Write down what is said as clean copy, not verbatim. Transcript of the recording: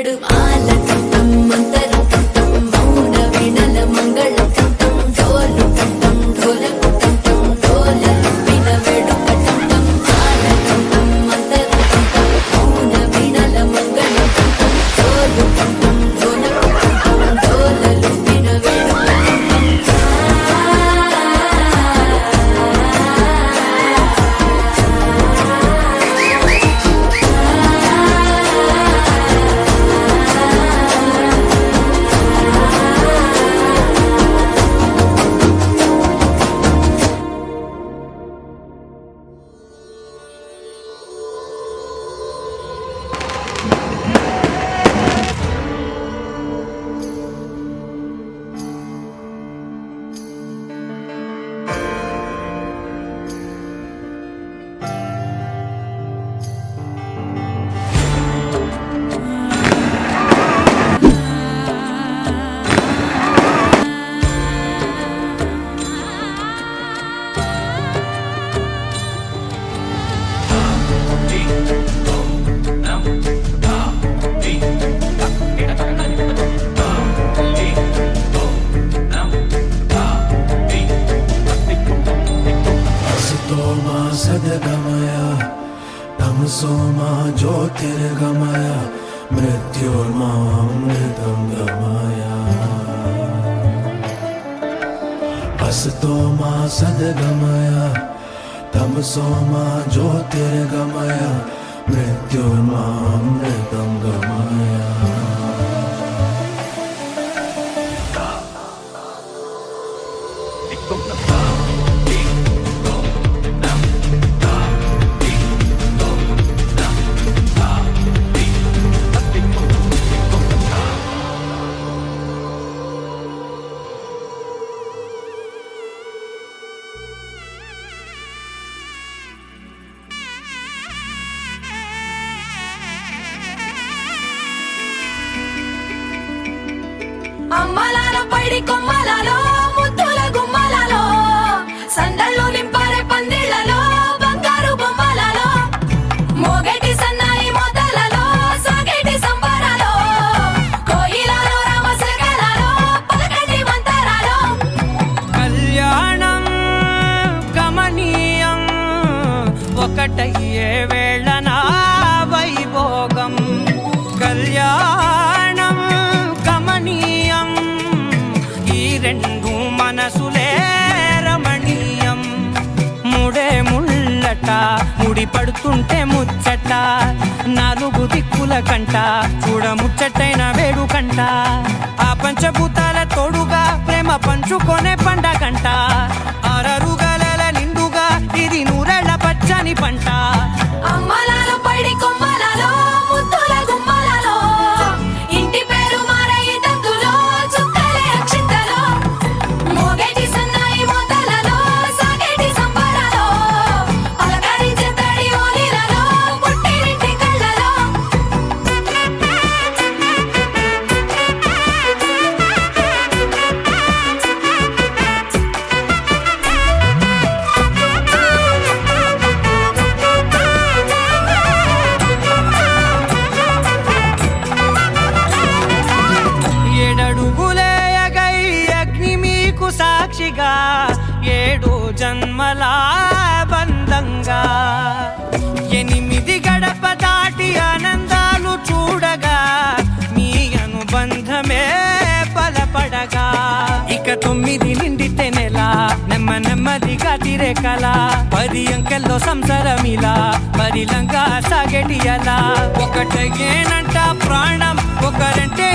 వినవెడు మాల కంఠం మంతర కంఠం మౌన వినల మంగళ కంఠం డోలు కంఠం ఢోలకు కంఠం డోలలు వినవెడు కంఠం మాల కంఠం మంతర కంఠం మౌన వినల మంగళ కంఠం డోలు కంఠం ఢోలకు కంఠం డోలలు వినవెడు सद्गमय तमसो मा ज्योतिर्गमय मृत्युर्मामृतं गमय असतो मा सद्गमय तमसो मा ज्योतिर्गमय मृत्युर्मामृतं गमय అమ్మలాల పైడి కొమ్మలలో ముద్దుల గుమ్మలలో సందళ్ళు నింపారే పందిళ్లలో బంగారు బొమ్మలలో మోగేటి సన్నాయి మోతలలో సాగేటి సంబరాలో కోయిలలో రామశకలలో పలకటి మంతరాలో కళ్యాణం గమనీయం ఒకటయ్యే వేళ నా వైభోగం కళ్యాణం గమనీయం ఈ రెండు మనసులే రమణీయం ముడే ముళ్ళట ముడి పడుతుంటే ముచ్చట నాలుగు దిక్కుల కంట చూడ ముచ్చటైన వేడుకంట ఆ పంచభూతాల తోడుగా ప్రేమ పంచుకొనే పండగంట అరరుగల నిండుగా ఇది నూరెళ్ళ పచ్చని పంట అమ్మలాల పైడి కొమ్మలలో ముద్దుల గుమ్మలలో ఇంటి పేరు మారయి తందులో చుక్కలే అక్షింతలో మోగేటి సన్నాయి మోతలలో సాగేటి సంబరాలో పలకరించే తడి ఓలిలలో పుట్టినింటి కళ్ళలో ఏడడుగులేయగై అగ్ని మీకు సాక్షిగా ఏడు జన్మల బంధంగా ఎనిమిది గడప దాటి ఆనందాలు చూడగా మీ అనుబంధమే బలపడగా ఇక 9 నిండితే నెల నెమ్మదిగా తిరే కల 10 అంకెల్లో సంసారమిలా పరిలంగా సాగేటి అలా ఒకటేనంట ప్రాణం ఒకరంటే